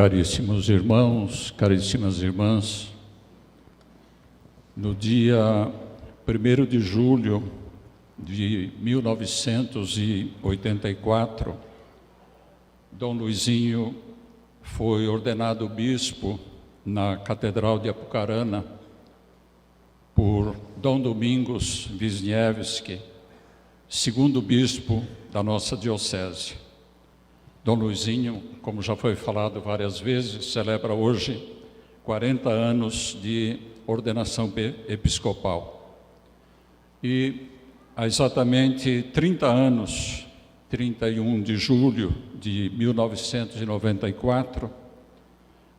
Caríssimos irmãos, caríssimas irmãs, no dia 1º de julho de 1984, Dom Luizinho foi ordenado bispo na Catedral de Apucarana por Dom Domingos Wisniewski, segundo bispo da nossa diocese. Dom Luizinho, como já foi falado várias vezes, celebra hoje 40 anos de ordenação episcopal. E há exatamente 30 anos, 31 de julho de 1994,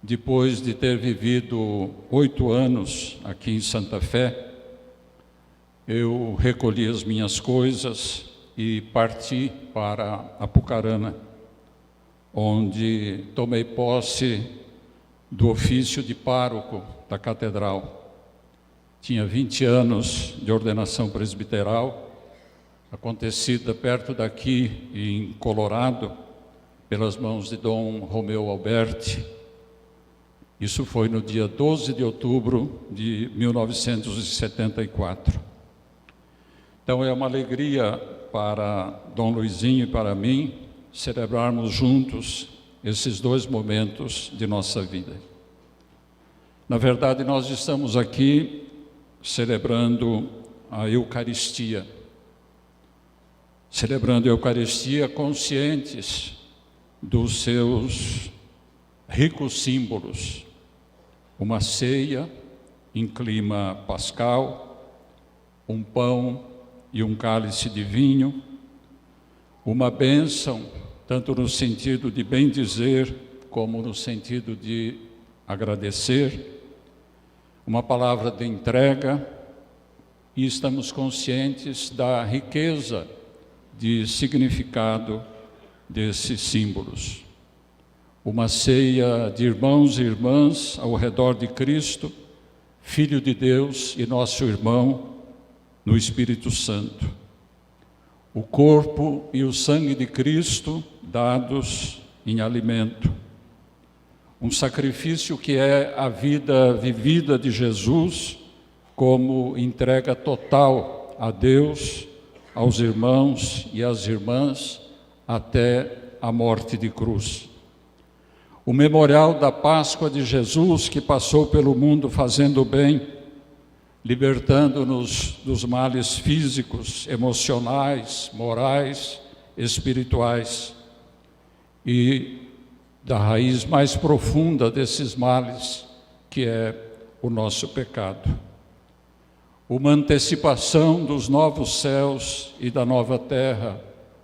depois de ter vivido 8 anos aqui em Santa Fé, eu recolhi as minhas coisas e parti para Apucarana, onde tomei posse do ofício de pároco da catedral. Tinha 20 anos de ordenação presbiteral, acontecida perto daqui, em Colorado, pelas mãos de Dom Romeu Alberti. Isso foi no dia 12 de outubro de 1974. Então é uma alegria para Dom Luizinho e para mim celebrarmos juntos esses dois momentos de nossa vida. Na verdade, nós estamos aqui celebrando a Eucaristia. Celebrando a Eucaristia conscientes dos seus ricos símbolos. Uma ceia em clima pascal, um pão e um cálice de vinho, uma bênção, tanto no sentido de bendizer, como no sentido de agradecer, uma palavra de entrega, e estamos conscientes da riqueza de significado desses símbolos. Uma ceia de irmãos e irmãs ao redor de Cristo, Filho de Deus e nosso irmão no Espírito Santo. O corpo e o sangue de Cristo dados em alimento. Um sacrifício que é a vida vivida de Jesus como entrega total a Deus, aos irmãos e às irmãs, até a morte de cruz. O memorial da Páscoa de Jesus que passou pelo mundo fazendo bem, libertando-nos dos males físicos, emocionais, morais, espirituais e da raiz mais profunda desses males, que é o nosso pecado. Uma antecipação dos novos céus e da nova terra,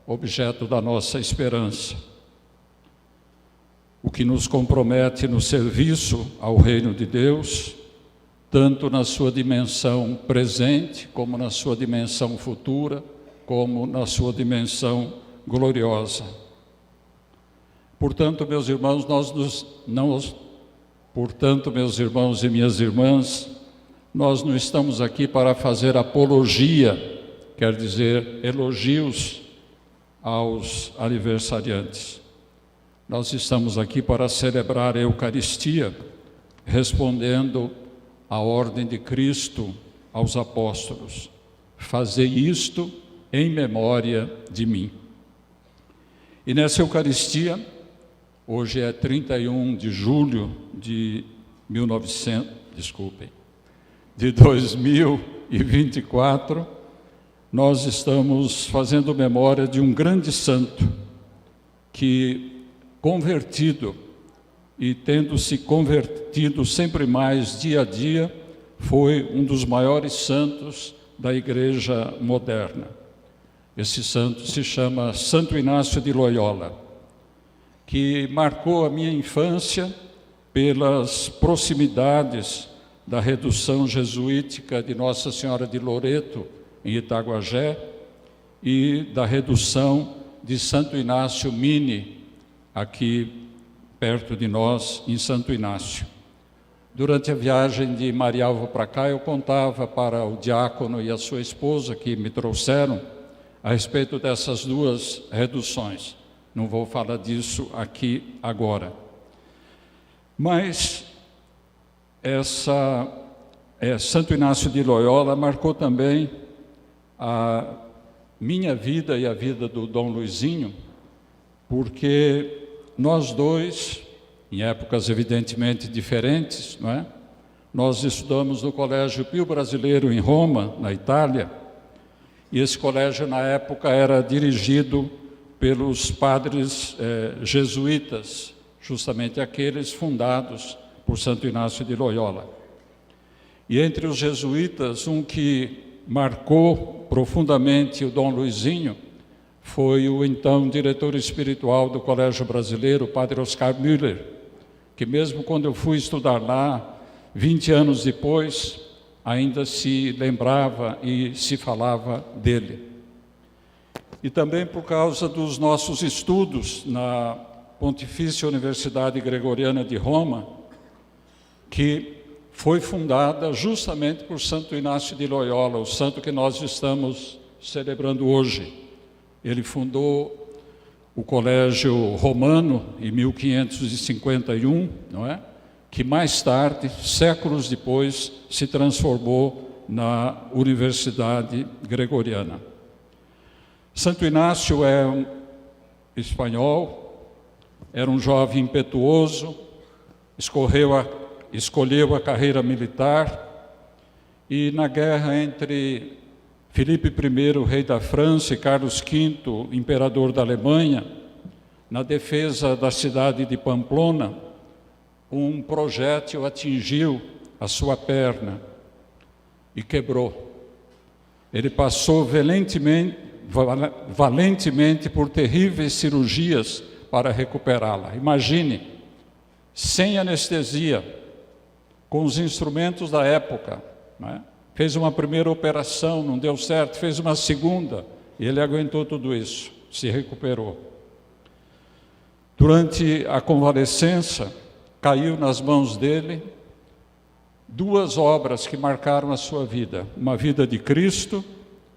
objeto da nossa esperança. O que nos compromete no serviço ao reino de Deus, tanto na sua dimensão presente, como na sua dimensão futura, como na sua dimensão gloriosa. Portanto, meus irmãos, meus irmãos e minhas irmãs, nós não estamos aqui para fazer apologia, quer dizer, elogios aos aniversariantes. Nós estamos aqui para celebrar a Eucaristia, respondendo à ordem de Cristo aos apóstolos: fazei isto em memória de mim. E nessa Eucaristia, hoje é 31 de julho de 2024, nós estamos fazendo memória de um grande santo que, convertido e tendo se convertido sempre mais dia a dia, foi um dos maiores santos da Igreja moderna. Esse santo se chama Santo Inácio de Loyola, que marcou a minha infância pelas proximidades da redução jesuítica de Nossa Senhora de Loreto, em Itaguajé, e da redução de Santo Inácio Mini, aqui perto de nós, em Santo Inácio. Durante a viagem de Marialva para cá, eu contava para o diácono e a sua esposa, que me trouxeram, a respeito dessas duas reduções. Não vou falar disso aqui agora. Mas Santo Inácio de Loyola marcou também a minha vida e a vida do Dom Luizinho, porque nós dois, em épocas evidentemente diferentes, não é? Nós estudamos no Colégio Pio Brasileiro em Roma, na Itália, e esse colégio na época era dirigido pelos padres jesuítas, justamente aqueles fundados por Santo Inácio de Loyola. E entre os jesuítas, um que marcou profundamente o Dom Luizinho foi o então diretor espiritual do Colégio Brasileiro, o padre Oscar Müller, que mesmo quando eu fui estudar lá, 20 anos depois, ainda se lembrava e se falava dele. E também por causa dos nossos estudos na Pontifícia Universidade Gregoriana de Roma, que foi fundada justamente por Santo Inácio de Loyola, o santo que nós estamos celebrando hoje. Ele fundou o Colégio Romano em 1551, não é? Que mais tarde, séculos depois, se transformou na Universidade Gregoriana. Santo Inácio é um espanhol, era um jovem impetuoso, escolheu a carreira militar e na guerra entre Filipe I, rei da França, e Carlos V, imperador da Alemanha, na defesa da cidade de Pamplona, um projétil atingiu a sua perna e quebrou. Ele passou valentemente por terríveis cirurgias para recuperá-la. Imagine, sem anestesia, com os instrumentos da época, né? Fez uma primeira operação, não deu certo, fez uma segunda, e ele aguentou tudo isso, se recuperou. Durante a convalescença, caiu nas mãos dele duas obras que marcaram a sua vida, uma vida de Cristo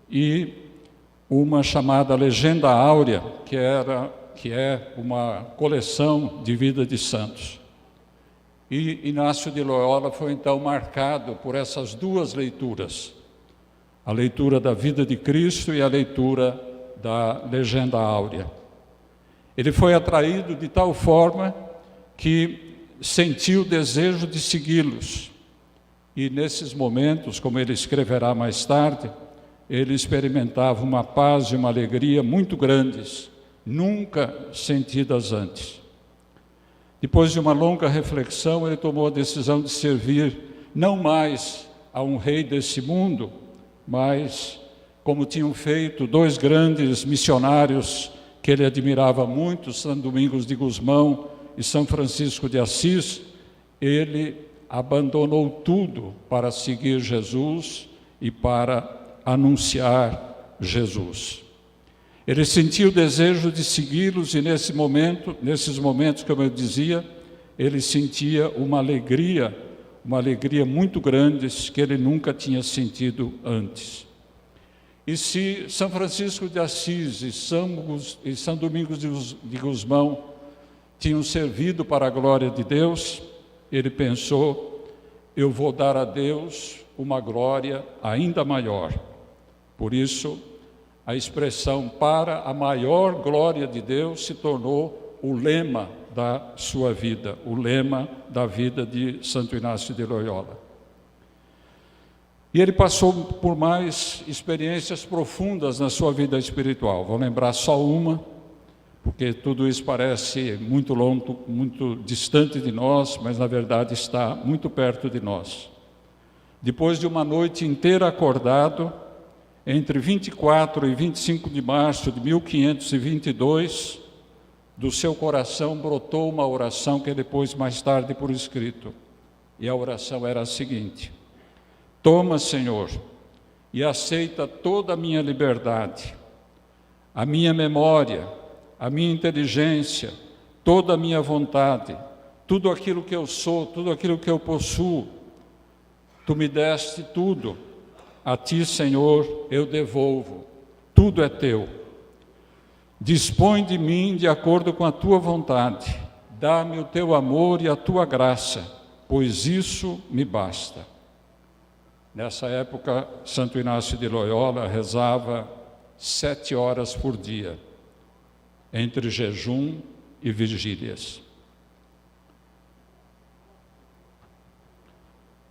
e uma chamada Legenda Áurea, que é uma coleção de vida de santos. E Inácio de Loyola foi então marcado por essas duas leituras, a leitura da vida de Cristo e a leitura da Legenda Áurea. Ele foi atraído de tal forma que sentiu o desejo de segui-los. E nesses momentos, como ele escreverá mais tarde, ele experimentava uma paz e uma alegria muito grandes, nunca sentidas antes. Depois de uma longa reflexão, ele tomou a decisão de servir não mais a um rei desse mundo, mas, como tinham feito dois grandes missionários que ele admirava muito, São Domingos de Gusmão e São Francisco de Assis, ele abandonou tudo para seguir Jesus e para anunciar Jesus. Ele sentiu o desejo de segui-los e nesses momentos, como eu dizia, ele sentia uma alegria muito grande que ele nunca tinha sentido antes. E se São Francisco de Assis e São Domingos de Gusmão tinham servido para a glória de Deus, ele pensou, eu vou dar a Deus uma glória ainda maior. Por isso, a expressão para a maior glória de Deus se tornou o lema da sua vida, o lema da vida de Santo Inácio de Loyola. E ele passou por mais experiências profundas na sua vida espiritual. Vou lembrar só uma, porque tudo isso parece muito longo, muito distante de nós, mas na verdade está muito perto de nós. Depois de uma noite inteira acordado, entre 24 e 25 de março de 1522, do seu coração brotou uma oração que ele pôs mais tarde por escrito. E a oração era a seguinte: toma, Senhor, e aceita toda a minha liberdade, a minha memória, a minha inteligência, toda a minha vontade, tudo aquilo que eu sou, tudo aquilo que eu possuo. Tu me deste tudo. A ti, Senhor, eu devolvo, tudo é teu. Dispõe de mim de acordo com a tua vontade, dá-me o teu amor e a tua graça, pois isso me basta. Nessa época, Santo Inácio de Loyola rezava 7 horas por dia, entre jejum e vigílias.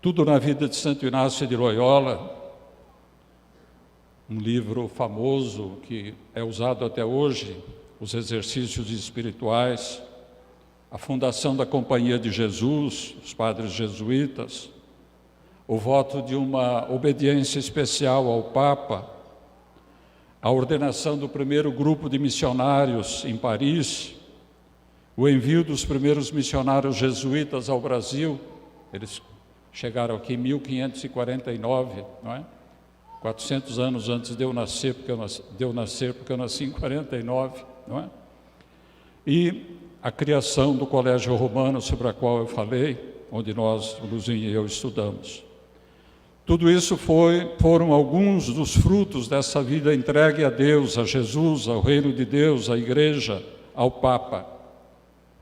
Tudo na vida de Santo Inácio de Loyola, um livro famoso que é usado até hoje, os exercícios espirituais, a fundação da Companhia de Jesus, os padres jesuítas, o voto de uma obediência especial ao Papa, a ordenação do primeiro grupo de missionários em Paris, o envio dos primeiros missionários jesuítas ao Brasil, eles chegaram aqui em 1549, não é? 400 anos antes de eu nascer, porque eu nasci em 49, não é? E a criação do Colégio Romano, sobre a qual eu falei, onde nós, o Luzinho e eu, estudamos. Tudo isso foram alguns dos frutos dessa vida entregue a Deus, a Jesus, ao reino de Deus, à Igreja, ao Papa.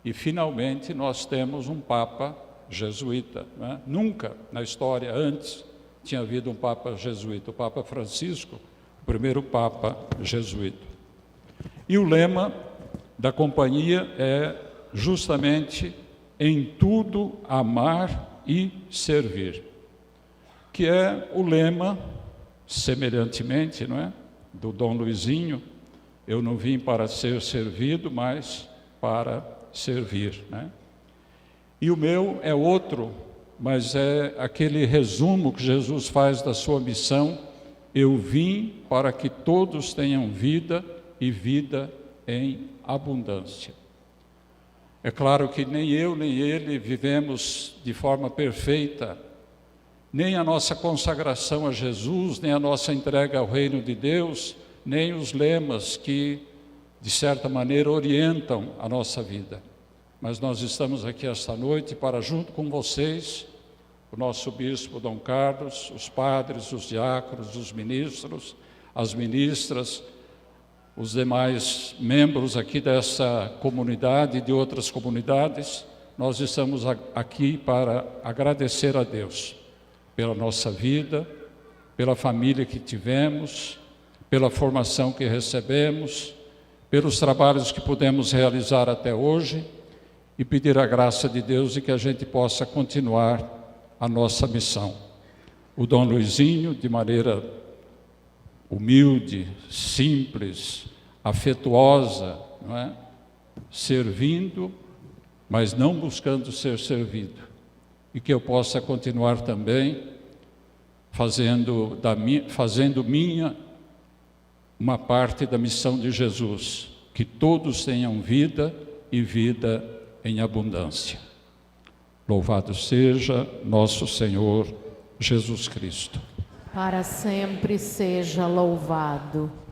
E, finalmente, nós temos um Papa jesuíta, não é? Nunca na história antes tinha havido um Papa jesuíta. O Papa Francisco, o primeiro Papa jesuíta. E o lema da companhia é justamente em tudo amar e servir, que é o lema, semelhantemente, não é? Do Dom Luizinho, eu não vim para ser servido, mas para servir, né? E o meu é outro, mas é aquele resumo que Jesus faz da sua missão: eu vim para que todos tenham vida e vida em abundância. É claro que nem eu nem ele vivemos de forma perfeita, nem a nossa consagração a Jesus, nem a nossa entrega ao reino de Deus, nem os lemas que, de certa maneira, orientam a nossa vida. Mas nós estamos aqui esta noite para, junto com vocês, o nosso bispo Dom Carlos, os padres, os diáconos, os ministros, as ministras, os demais membros aqui dessa comunidade e de outras comunidades, nós estamos aqui para agradecer a Deus pela nossa vida, pela família que tivemos, pela formação que recebemos, pelos trabalhos que pudemos realizar até hoje e pedir a graça de Deus e que a gente possa continuar a nossa missão. O Dom Luizinho, de maneira humilde, simples, afetuosa, não é? Servindo, mas não buscando ser servido. E que eu possa continuar também fazendo minha uma parte da missão de Jesus, que todos tenham vida e vida em abundância. Louvado seja nosso Senhor Jesus Cristo. Para sempre seja louvado.